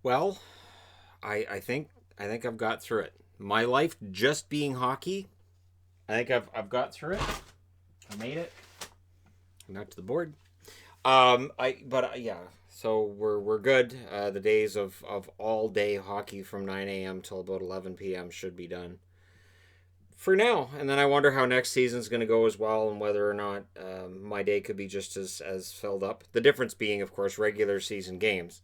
Well, I think I've got through it. My life just being hockey, I think I've got through it. I made it. Not to the board. Yeah. So we're good. The days of all day hockey from 9 a.m. till about 11 p.m. should be done for now. And then I wonder how next season's going to go as well, and whether or not my day could be just as filled up. The difference being, of course, regular season games.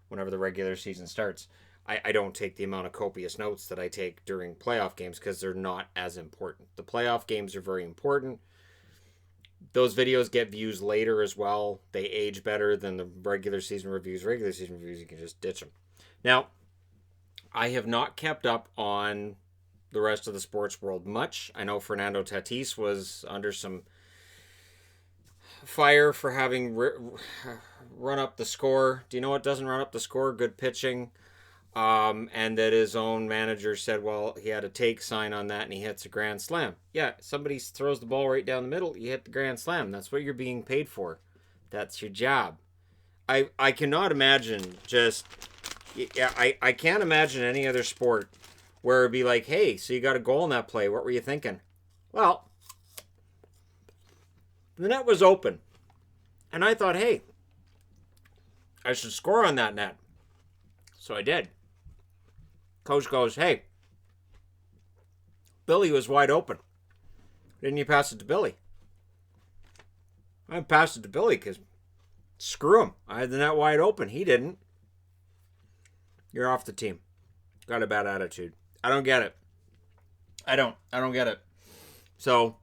Whenever the regular season starts, I don't take the amount of copious notes that I take during playoff games because they're not as important. The playoff games are very important. Those videos get views later as well. They age better than the regular season reviews. Regular season reviews, you can just ditch them. Now, I have not kept up on the rest of the sports world much. I know Fernando Tatis was under some fire for having run up the score. Do you know what doesn't run up the score? Good pitching. And that his own manager said, well, he had a take sign on that and he hits a grand slam. Yeah, somebody throws the ball right down the middle, you hit the grand slam. That's what you're being paid for. That's your job. I cannot imagine just, yeah, I can't imagine any other sport where it'd be like, hey, so you got a goal in that play. What were you thinking? Well, the net was open. And I thought, hey, I should score on that net. So I did. Coach goes, hey, Billy was wide open. Didn't you pass it to Billy? I passed it to Billy because screw him. I had the net wide open. He didn't. You're off the team. Got a bad attitude. I don't get it. I don't get it. So,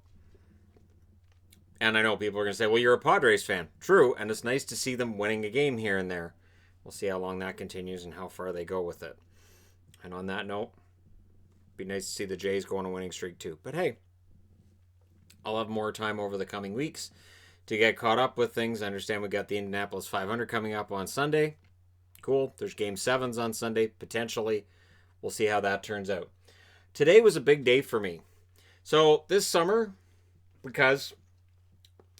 and I know people are going to say, well, you're a Padres fan. True, and it's nice to see them winning a game here and there. We'll see how long that continues and how far they go with it. And on that note, it'd be nice to see the Jays go on a winning streak too. But hey, I'll have more time over the coming weeks to get caught up with things. I understand we got the Indianapolis 500 coming up on Sunday. Cool. There's game 7s on Sunday, potentially. We'll see how that turns out. Today was a big day for me. So this summer, because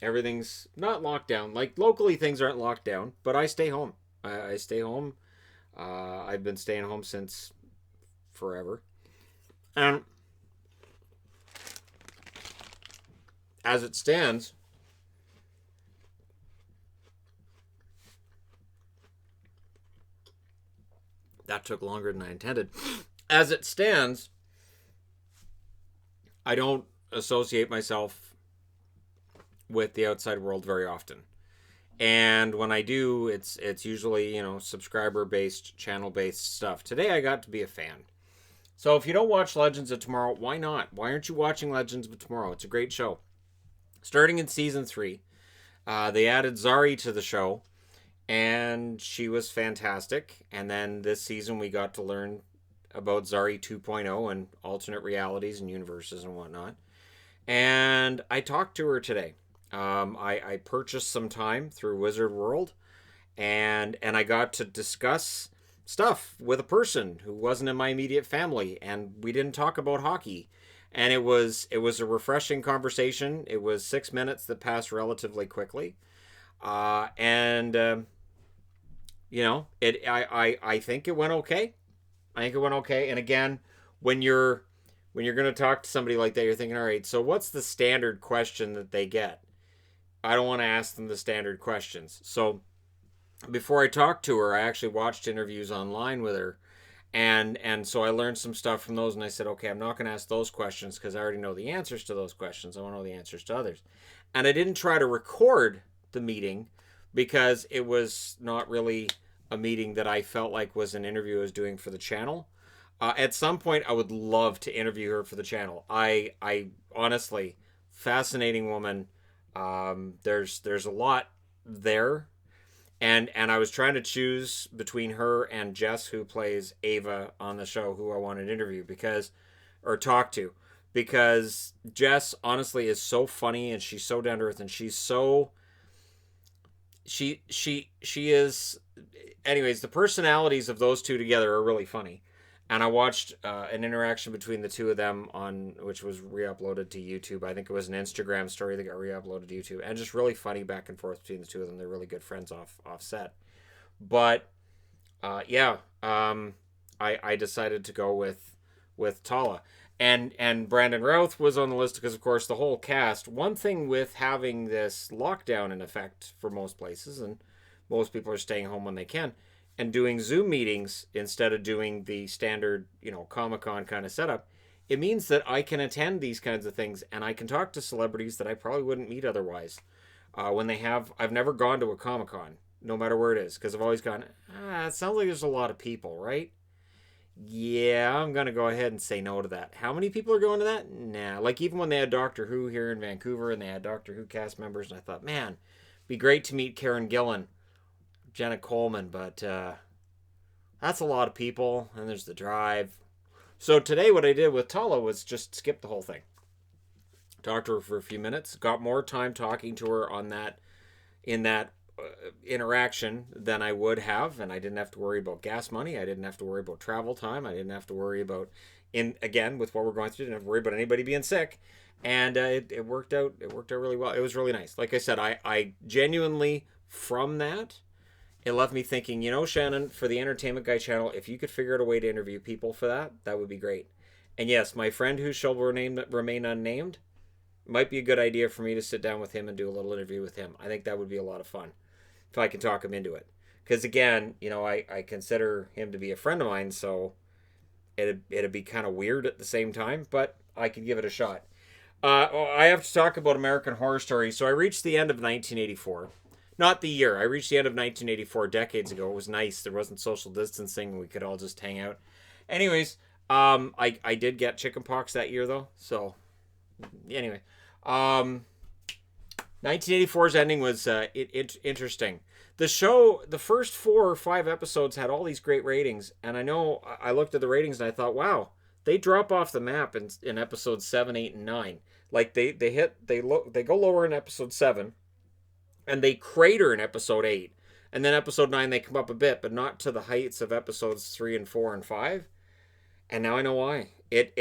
everything's not locked down, like locally things aren't locked down, but I stay home. I stay home. I've been staying home since forever. And as it stands, that took longer than I intended. As it stands, I don't associate myself with the outside world very often. And when I do, it's usually, subscriber based, channel based stuff. Today I got to be a fan. So if you don't watch Legends of Tomorrow, why not? Why aren't you watching Legends of Tomorrow? It's a great show. Starting in season 3, they added Zari to the show, and she was fantastic. And then this season we got to learn about Zari 2.0 and alternate realities and universes and whatnot. And I talked to her today. I purchased some time through Wizard World, and I got to discuss stuff with a person who wasn't in my immediate family, and we didn't talk about hockey. And it was a refreshing conversation. It was 6 minutes that passed relatively quickly, I think it went okay. I think it went okay. And again, when you're going to talk to somebody like that, you're thinking, all right, so what's the standard question that they get? I don't want to ask them the standard questions. So before I talked to her, I actually watched interviews online with her. And so I learned some stuff from those, and I said, okay, I'm not going to ask those questions because I already know the answers to those questions. I want to know the answers to others. And I didn't try to record the meeting because it was not really a meeting that I felt like was an interview I was doing for the channel. At some point, I would love to interview her for the channel. I honestly, fascinating woman. There's a lot there. And I was trying to choose between her and Jess, who plays Ava on the show, who I wanted to interview or talk to. Because Jess, honestly, is so funny and she's so down to earth and she's so... She is... Anyways, the personalities of those two together are really funny. And I watched an interaction between the two of them which was re-uploaded to YouTube. I think it was an Instagram story that got re-uploaded to YouTube. And just really funny back and forth between the two of them. They're really good friends off set. But Yeah, I decided to go with Tala, and Brandon Routh was on the list because, of course, the whole cast. One thing with having this lockdown in effect for most places, and most people are staying home when they can, and doing Zoom meetings instead of doing the standard, Comic Con kind of setup. It means that I can attend these kinds of things and I can talk to celebrities that I probably wouldn't meet otherwise. When they have, I've never gone to a Comic Con, no matter where it is, because I've always gone, it sounds like there's a lot of people, right? Yeah, I'm going to go ahead and say no to that. How many people are going to that? Nah. Like, even when they had Doctor Who here in Vancouver and they had Doctor Who cast members, and I thought, man, it'd be great to meet Karen Gillan, Jenna Coleman, but that's a lot of people, and there's the drive. So today, what I did with Tala was just skip the whole thing. Talked to her for a few minutes, got more time talking to her on that in that interaction than I would have, and I didn't have to worry about gas money. I didn't have to worry about travel time. I didn't have to worry about, in again with what we're going through, didn't have to worry about anybody being sick, and it worked out. It worked out really well. It was really nice. Like I said, I genuinely from that. It left me thinking, Shannon, for the Entertainment Guy channel, if you could figure out a way to interview people for that, that would be great. And yes, my friend who shall remain unnamed, might be a good idea for me to sit down with him and do a little interview with him. I think that would be a lot of fun if I can talk him into it. Because again, I consider him to be a friend of mine, so it'd be kind of weird at the same time, but I could give it a shot. I have to talk about American Horror Story. So I reached the end of 1984. Not the year. I reached the end of 1984 decades ago. It was nice. There wasn't social distancing. We could all just hang out. Anyways, I did get chickenpox that year though. So anyway, 1984's ending was interesting. The show, the first 4 or 5 episodes had all these great ratings, and I know I looked at the ratings and I thought, wow, they drop off the map in episodes 7, 8, and 9. Like they go lower in episode 7, and they crater in episode 8, and then episode 9 they come up a bit, but not to the heights of episodes 3 and 4 and 5. And now I know why. It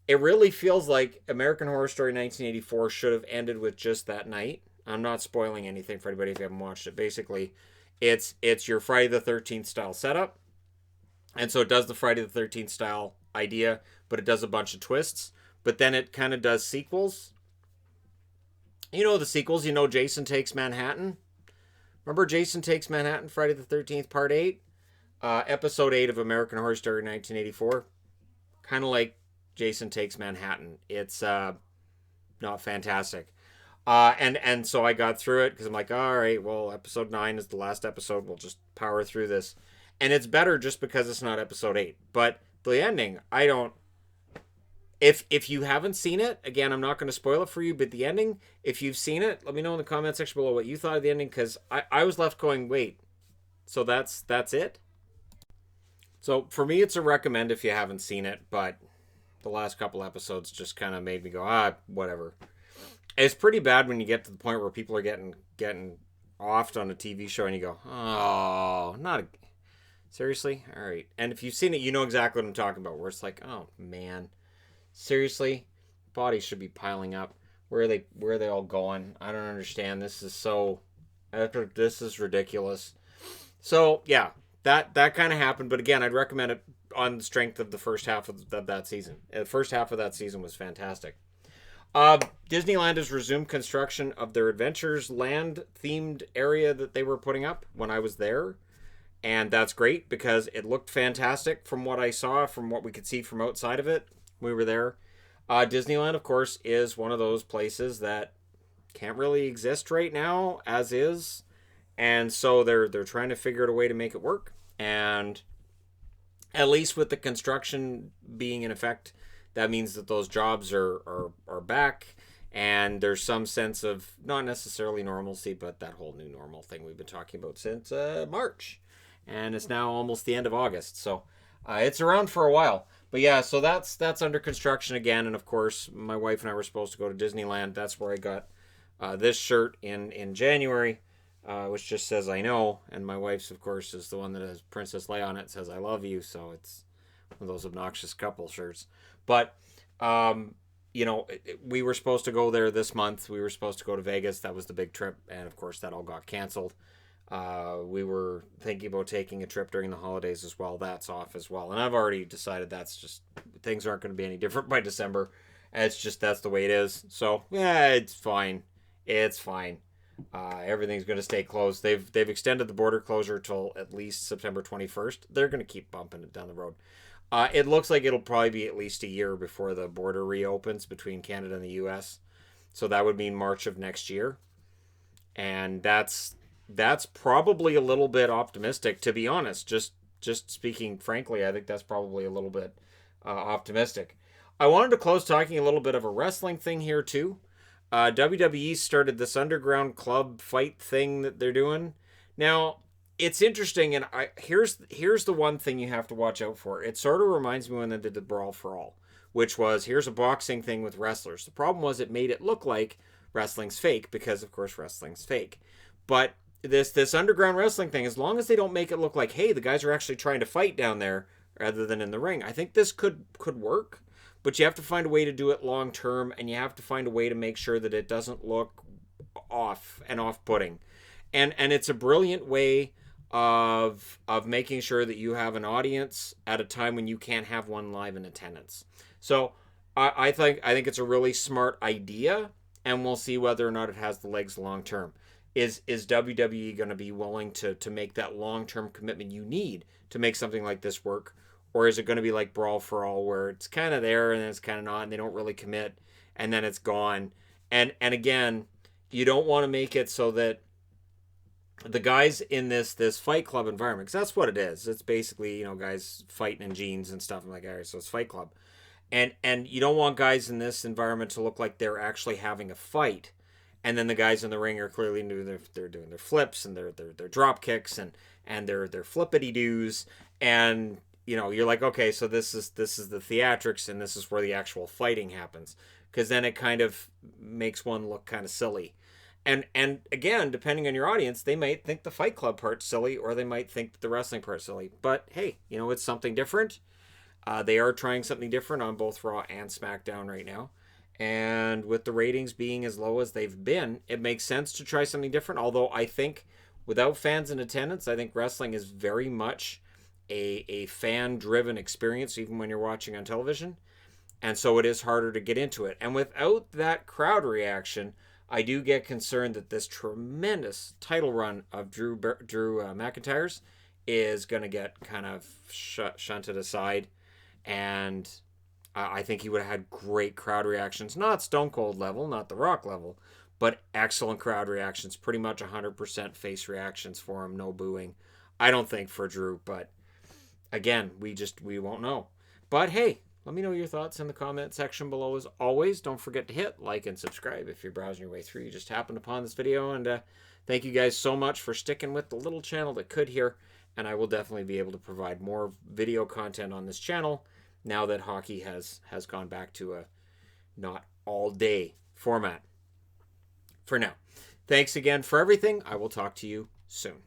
really feels like American Horror Story 1984 should have ended with just that night. I'm not spoiling anything for anybody if you haven't watched it. Basically, it's your Friday the 13th style setup. And so it does the Friday the 13th style idea, but it does a bunch of twists. But then it kind of does sequels. The sequels, Jason Takes Manhattan. Remember Jason Takes Manhattan, Friday the 13th, Part 8? Episode 8 of American Horror Story 1984. Kind of like Jason Takes Manhattan. It's not fantastic. And so I got through it because I'm like, all right, well, episode 9 is the last episode. We'll just power through this. And it's better just because it's not episode 8. But the ending, I don't. If you haven't seen it, again, I'm not going to spoil it for you, but the ending, if you've seen it, let me know in the comment section below what you thought of the ending, because I was left going, wait, so that's it? So for me, it's a recommend if you haven't seen it, but the last couple episodes just kind of made me go, whatever. It's pretty bad when you get to the point where people are getting offed on a TV show and you go, oh, seriously? All right. And if you've seen it, you know exactly what I'm talking about, where it's like, oh, man. Seriously? Bodies should be piling up. Where are they all going? I don't understand. This is ridiculous. So, yeah, that kind of happened. But again, I'd recommend it on the strength of the first half of that season. The first half of that season was fantastic. Disneyland has resumed construction of their Adventures Land themed area that they were putting up when I was there. And that's great because it looked fantastic from what I saw, from what we could see from outside of it. We were there. Disneyland, of course, is one of those places that can't really exist right now as is. And so they're trying to figure out a way to make it work. And at least with the construction being in effect, that means that those jobs are back, and there's some sense of not necessarily normalcy, but that whole new normal thing we've been talking about since March, and it's now almost the end of August, so it's around for a while. But yeah, so that's under construction again, and of course my wife and I were supposed to go to Disneyland. That's where I got this shirt in January, which just says I know, and my wife's, of course, is the one that has Princess Leia on it. It says I love you, so it's one of those obnoxious couple shirts. But, we were supposed to go there this month. We were supposed to go to Vegas. That was the big trip. And, of course, that all got canceled. We were thinking about taking a trip during the holidays as well. That's off as well. And I've already decided that's just, things aren't going to be any different by December. It's just, that's the way it is. So, yeah, it's fine. It's fine. Everything's going to stay closed. They've extended the border closure till at least September 21st. They're going to keep bumping it down the road. It looks like it'll probably be at least a year before the border reopens between Canada and the U.S. So that would mean March of next year, and that's probably a little bit optimistic, to be honest. Just speaking frankly, I think that's probably a little bit optimistic. I wanted to close talking a little bit of a wrestling thing here too. WWE started this underground club fight thing that they're doing now. It's interesting, and here's the one thing you have to watch out for. It sort of reminds me when they did the Brawl for All, which was, here's a boxing thing with wrestlers. The problem was it made it look like wrestling's fake, because of course wrestling's fake. But this underground wrestling thing, as long as they don't make it look like, hey, the guys are actually trying to fight down there rather than in the ring, I think this could work. But you have to find a way to do it long term, and you have to find a way to make sure that it doesn't look off and off-putting. And it's a brilliant way of making sure that you have an audience at a time when you can't have one live in attendance. So I think it's a really smart idea, and we'll see whether or not it has the legs long term. Is WWE going to be willing to make that long term commitment you need to make something like this work? Or is it going to be like Brawl for All, where it's kind of there and then it's kind of not, and they don't really commit, and then it's gone? And again, you don't want to make it so that the guys in this Fight Club environment, because that's what it is. It's basically, guys fighting in jeans and stuff. I'm like, all right, so it's Fight Club, and you don't want guys in this environment to look like they're actually having a fight, and then the guys in the ring are clearly they're doing their flips and their drop kicks and their flippity doos, and you're like, okay, so this is the theatrics, and this is where the actual fighting happens, because then it kind of makes one look kind of silly. And again, depending on your audience, they might think the Fight Club part's silly, or they might think the wrestling part's silly. But hey, it's something different. They are trying something different on both Raw and SmackDown right now. And with the ratings being as low as they've been, it makes sense to try something different. Although I think without fans in attendance, I think wrestling is very much a fan-driven experience, even when you're watching on television. And so it is harder to get into it. And without that crowd reaction, I do get concerned that this tremendous title run of Drew McIntyre's is going to get kind of shunted aside. And I think he would have had great crowd reactions. Not Stone Cold level, not The Rock level, but excellent crowd reactions. Pretty much 100% face reactions for him. No booing. I don't think for Drew, but again, we won't know. But hey, let me know your thoughts in the comment section below. As always, don't forget to hit like and subscribe if you're browsing your way through. You just happened upon this video, and thank you guys so much for sticking with the little channel that could here. And I will definitely be able to provide more video content on this channel now that hockey has gone back to a not all day format. For now, thanks again for everything. I will talk to you soon.